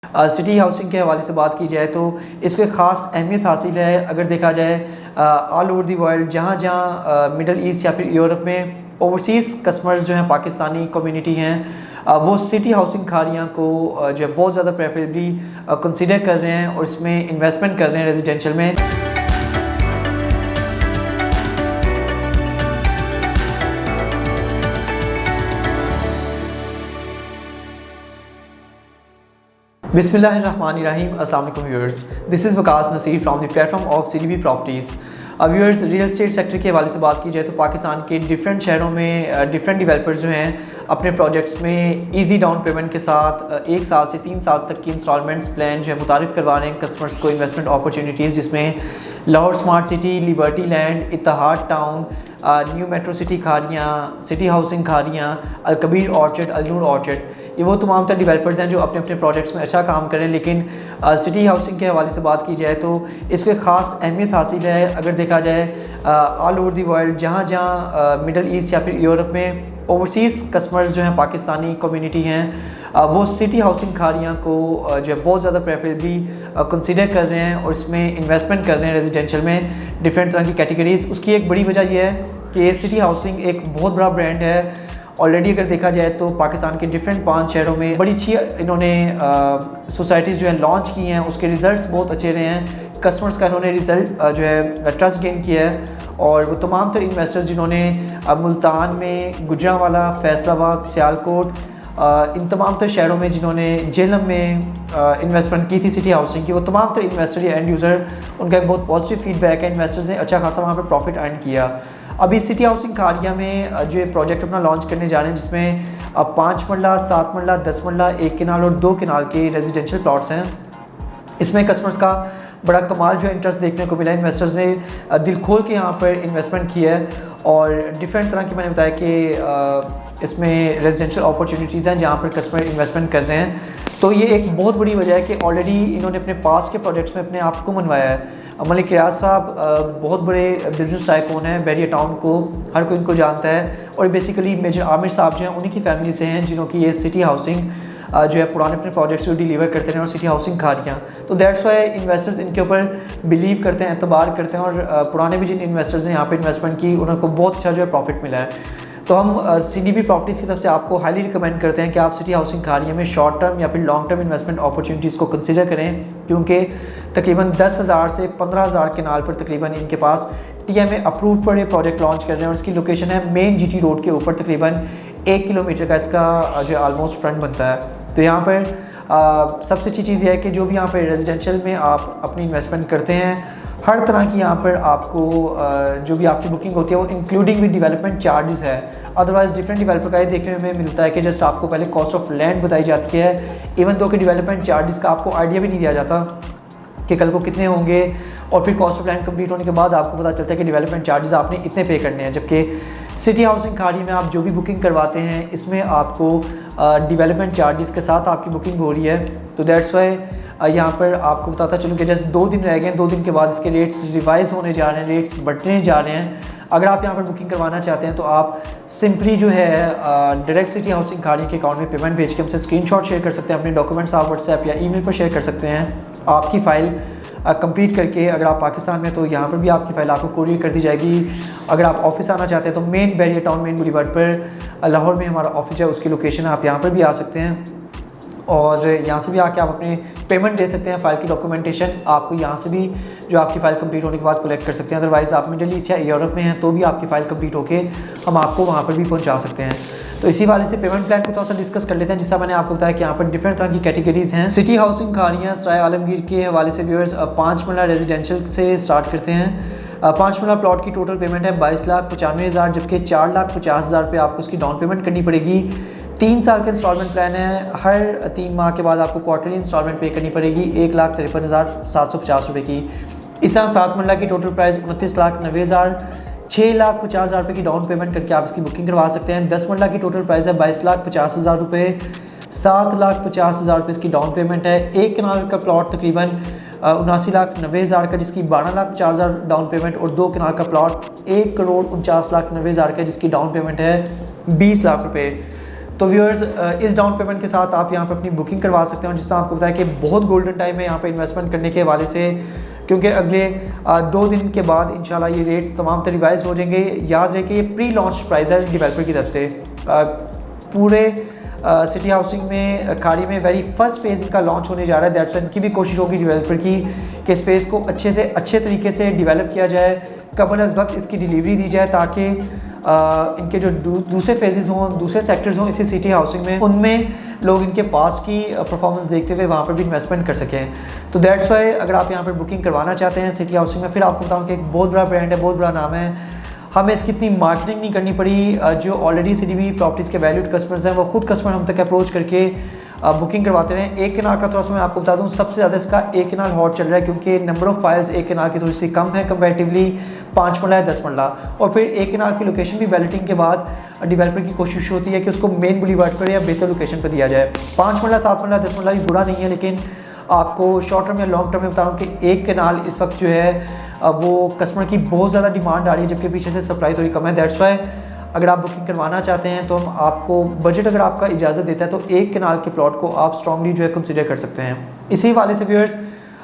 City housing के हवाले से बात की जाए तो इसको एक ख़ास अहमियत हासिल है। अगर देखा जाए ऑल ओवर दी वर्ल्ड जहाँ जहाँ मिडल ईस्ट या फिर यूरोप में ओवरसीज़ कस्टमर्स जो हैं पाकिस्तानी कम्युनिटी हैं वो सिटी हाउसिंग खारियाँ को जो है बहुत ज़्यादा प्रेफरेबली कंसिडर कर रहे हैं और इसमें इन्वेस्टमेंट कर रहे हैं रेजिडेंशियल में। बिस्मिल्लाहिर्रहमानिर्रहीम। अस्सलाम वालेकुम viewers, this is Waqas Naseer from the platform of CDB properties. Viewers, real estate sector के हवाले से बात की जाए तो पाकिस्तान के डिफरेंट शहरों में डिफरेंट डेवलपर्स जो हैं अपने प्रोजेक्ट्स में इजी डाउन पेमेंट के साथ 1 साल से 3 साल तक की इंस्टॉलमेंट्स प्लान जो है मुतारिफ़ करवा रहे हैं कस्टमर्स को इन्वेस्टमेंट अपॉर्चुनिटीज़, जिसमें Lahore smart city, liberty land, Ittehad town, new metro city Kharian, city housing Kharian, Alkabir orchard, Alnoor orchard, ये वो तमाम तर डेवलपर्स हैं जो अपने अपने प्रोजेक्ट्स में अच्छा काम कर रहे हैं। लेकिन सिटी हाउसिंग के हवाले से बात की जाए तो इसको एक ख़ास अहमियत हासिल है। अगर देखा जाए ऑल ओवर दी वर्ल्ड जहाँ जहाँ मिडल ईस्ट या फिर यूरोप में ओवरसीज़ कस्टमर्स जो हैं पाकिस्तानी कम्युनिटी हैं वो सिटी हाउसिंग खारियाँ को जो है बहुत ज़्यादा प्रेफरेबली कंसिडर कर रहे हैं और इसमें इन्वेस्टमेंट कर रहे हैं रेजिडेंशियल में डिफरेंट तरह की कैटेगरीज़। उसकी एक बड़ी वजह यह है कि सिटी हाउसिंग एक बहुत बड़ा ब्रांड है। ऑलरेडी अगर देखा जाए तो पाकिस्तान के डिफरेंट 5 शहरों में बड़ी अच्छी इन्होंने सोसाइटीज़ जो है लॉन्च की हैं, उसके रिज़ल्ट्स बहुत अच्छे रहे हैं। कस्टमर्स का इन्होंने रिज़ल्ट जो है ट्रस्ट गेन किया है और वो तमाम तर इन्वेस्टर्स जिन्होंने मुल्तान में, गुजरांवाला, फैसलाबाद, सियालकोट, इन तमाम तर शहरों में जिन्होंने जेलम में इन्वेस्टमेंट की थी सिटी हाउसिंग की, वो तमाम तर इन्वेस्टर या एंड यूज़र उनका एक बहुत पॉजिटिव फीडबैक है। इन्वेस्टर्स ने अच्छा खासा वहाँ पर प्रॉफिट अर्न किया। अभी सिटी हाउसिंग खारिया में जो ये प्रोजेक्ट अपना लॉन्च करने जा रहे हैं, जिसमें 5 मरला, 7 मरला, 10 मरला, 1 किनाल और 2 किनाल के रेजिडेंशियल प्लॉट्स हैं। इसमें कस्टमर्स का बड़ा कमाल जो है इंटरेस्ट देखने को मिला है। इन्वेस्टर्स ने दिल खोल के यहाँ पर इन्वेस्टमेंट किया है और डिफरेंट तरह की मैंने बताया कि इसमें रेजिडेंशियल अपॉर्चुनिटीज़ हैं जहाँ पर कस्टमर इन्वेस्टमेंट कर रहे हैं। तो ये एक बहुत बड़ी वजह है कि ऑलरेडी इन्होंने अपने पास के प्रोजेक्ट्स में अपने आप को मनवाया है। मलिक रियाज साहब बहुत बड़े बिज़नेस टाइकून हैं, बैरिया टाउन को हर कोई इनको जानता है और बेसिकली मेजर आमिर साहब जो हैं उन्हीं की फैमिली से हैं जिन्हों की ये सिटी हाउसिंग जो है पुराने अपने प्रोजेक्ट्स को डिलीवर करते हैं और सिटी हाउसिंग खारियाँ। तो दैट्स वाई इन्वेस्टर्स इनके ऊपर बिलीव करते हैं, एतबार करते हैं और पुराने भी जिन इन्वेस्टर्स ने यहाँ पे इन्वेस्टमेंट की उनको बहुत अच्छा जो है प्रॉफिट मिला है। तो हम सीडीबी प्रॉपर्टीज़ की तरफ से आपको हाईली रिकमेंड करते हैं कि आप सिटी हाउसिंग खारिया में शॉर्ट टर्म या फिर लॉन्ग टर्म इन्वेस्टमेंट अपॉर्चुनिटीज़ को कंसिडर करें, क्योंकि तकरीबन 10,000 से 15,000 किनाल पर तकरीबन इनके पास TMA अप्रूव पर ये प्रोजेक्ट लॉन्च कर रहे हैं और इसकी लोकेशन है मेन GT रोड के ऊपर। तकरीबन 1 किलोमीटर का इसका जो ऑलमोस्ट फ्रंट बनता है। तो यहाँ पर सबसे अच्छी चीज़ यह है कि जो भी यहाँ पर रेजिडेंशियल में आप अपनी इन्वेस्टमेंट करते हैं, हर तरह की यहाँ पर आपको जो भी आपकी बुकिंग होती है वो इंक्लूडिंग विद डेवलपमेंट चार्जेस है। अदरवाइज़ डिफरेंट डेवलपर का ये देखने में मिलता है कि जस्ट आपको पहले कॉस्ट ऑफ लैंड बताई जाती है, इवन दो कि डेवलपमेंट चार्जेस का आपको आइडिया भी नहीं दिया जाता कि कल को कितने होंगे, और फिर कॉस्ट ऑफ लैंड कंप्लीट होने के बाद आपको पता चलता है कि डेवलपमेंट चार्जेस आपने इतने पे करने हैं। जबकि सिटी हाउसिंग खारी में आप जो भी बुकिंग करवाते हैं इसमें आपको डेवलपमेंट चार्जेस के साथ आपकी बुकिंग हो रही है। तो दैट्स वाई यहाँ पर आपको बताता चलूँ कि जस्ट 2 दिन रह गए, 2 दिन के बाद इसके रेट्स रिवाइज़ होने जा रहे हैं, रेट्स बढ़ने जा रहे हैं। अगर आप यहाँ पर बुकिंग करवाना चाहते हैं तो आप सिंपली जो है डायरेक्ट सिटी हाउसिंग खारी के अकाउंट में पेमेंट भेज के हमसे स्क्रीनशॉट शेयर कर सकते हैं, अपने डॉक्यूमेंट्स आप व्हाट्सएप या ईमेल पर शेयर कर सकते हैं। आपकी फ़ाइल कंप्लीट करके अगर आप पाकिस्तान में तो यहाँ पर भी आपकी फ़ाइल आपको कोरियर कर दी जाएगी। अगर आप ऑफिस आना चाहते हैं तो main Bairiya town main boulevard पर लाहौर में हमारा ऑफिस है, उसकी लोकेशन आप यहाँ पर भी आ सकते हैं और यहाँ से भी आके आप अपने पेमेंट दे सकते हैं। फ़ाइल की डॉक्यूमेंटेशन आपको यहाँ से भी जो आपकी फ़ाइल कंप्लीट होने के बाद कलेक्ट कर सकते हैं। अदरवाइज़ आप मिडल ईस्ट या यूरोप में हैं तो भी आपकी फ़ाइल कंप्लीट होके हम आपको वहाँ पर भी पहुँचा सकते हैं। तो इसी वाले से पेमेंट प्लान को थोड़ा सा डिस्कस कर लेते हैं। जैसा मैंने आपको बताया कि यहाँ पर डिफरेंट तरह की कैटेगरीज़ हैं। सिटी हाउसिंग खारियाँ सराय आलमगीर के हवाले से व्यूअर्स 5 मरला रेजिडेंशियल से स्टार्ट करते हैं। 5 मरला प्लॉट की टोटल पेमेंट है 22,95,000, जबकि 4,50,000 रुपये आपको उसकी डाउन पेमेंट करनी पड़ेगी। 3 साल का इंस्टॉलमेंट प्लान है, हर 3 माह के बाद आपको क्वार्टरली इंस्टॉलमेंट पे करनी पड़ेगी 1,53,750 रुपये की। इस तरह 7 मरला की टोटल प्राइस 29,90,000, 6,50,000 रुपये की डाउन पेमेंट करके आप इसकी बुकिंग करवा सकते हैं। 10 मरला की टोटल प्राइस है 22,50,000 रुपये, 7,50,000 रुपये इसकी डाउन पेमेंट है। 1 कनाल का प्लॉट तकरीबन 79,90,000 का, जिसकी 12,50,000 डाउन पेमेंट, और 2 कनाल का प्लॉट 1,49,90,000 का, जिसकी डाउन पेमेंट है 20 लाख रुपये। तो व्यूअर्स इस डाउन पेमेंट के साथ आप यहाँ पर अपनी बुकिंग करवा सकते हो। जिस तरह आपको बताया कि बहुत गोल्डन टाइम है यहाँ पे इन्वेस्टमेंट करने के हवाले से, क्योंकि अगले 2 दिन के बाद इंशाल्लाह ये रेट्स तमाम तरह रिवाइज हो जाएंगे। याद रहे कि ये प्री लॉन्च प्राइस है डेवलपर की तरफ से। पूरे सिटी हाउसिंग में खाड़ी में वेरी फर्स्ट फेज़ इनका लॉन्च होने जा रहा है। दैट्स इनकी भी कोशिश होगी डेवलपर की कि स्पेस को अच्छे से अच्छे तरीके से डेवलप किया जाए, कबल अज़ वक्त इसकी डिलीवरी दी जाए, ताकि इनके जो दूसरे फेजेस हों, दूसरे सेक्टर्स हों इसी सिटी हाउसिंग में, उनमें लोग इनके पास की परफॉर्मेंस देखते हुए वहाँ पर भी इन्वेस्टमेंट कर सकें। तो दैट्स वाई अगर आप यहाँ पर बुकिंग करवाना चाहते हैं सिटी हाउसिंग में, फिर आपको बताऊँ कि एक बहुत बड़ा ब्रांड है, बहुत बड़ा नाम है, हमें इसकी इतनी मार्केटिंग नहीं करनी पड़ी। जो ऑलरेडी CDB प्रॉपर्टीज़ के वैल्यूड कस्टमर्स हैं वो खुद कस्टमर हम तक अप्रोच करके बुकिंग करवाते हैं। एक कनाल का थोड़ा सा मैं आपको बता दूं, सबसे ज़्यादा इसका एक कनाल हॉट चल रहा है, क्योंकि नंबर ऑफ़ फाइल्स एक कनाल की थोड़ी सी कम है कंपैरेटिवली 5 मरला है 10 मरला। और फिर एक कनाल की लोकेशन भी बैलेटिंग के बाद डेवलपर की कोशिश होती है कि उसको मेन बुलीवार्ड पर या बेहतर लोकेशन पर दिया जाए। 5 मरला 7 मरला 10 मरला भी बुरा नहीं है, लेकिन आपको शॉर्ट टर्म या लॉन्ग टर्म में बता रहा हूँ कि एक कनाल इस वक्त जो है वो कस्टमर की बहुत ज़्यादा डिमांड आ रही है, जबकि पीछे से सप्लाई थोड़ी कम है। दैट्स वाई अगर आप बुकिंग करवाना चाहते हैं तो हम आपको बजट अगर आपका इजाज़त देता है तो एक कनाल के प्लॉट को आप स्ट्रांगली जो है कंसिडर कर सकते हैं। इसी वाले से व्यूअर्स,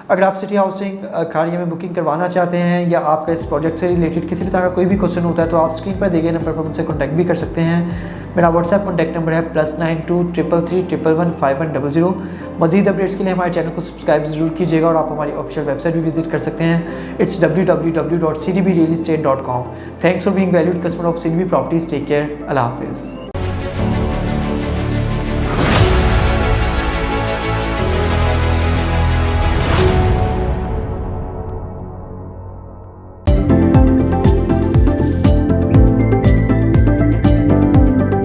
अगर आप सिटी हाउसिंग खाड़िया में बुकिंग करवाना चाहते हैं या आपका इस प्रोजेक्ट से रिलेटेड किसी भी तरह का कोई भी क्वेश्चन होता है तो आप स्क्रीन पर दिए गए नंबर पर मुझसे कॉन्टैक्ट भी कर सकते हैं। मेरा व्हाट्सएप कॉन्टैक्ट नंबर है +92 333 111 5100। मज़ीद अपडेट्स के लिए हमारे चैनल को सब्सक्राइब ज़रूर कीजिएगा और आप हमारी ऑफिशियल वेबसाइट भी विजिट कर सकते हैं। It's www.cdbrealestate.com। Thanks for being valued customer of CDB properties. Take care. Allah हाफिज़।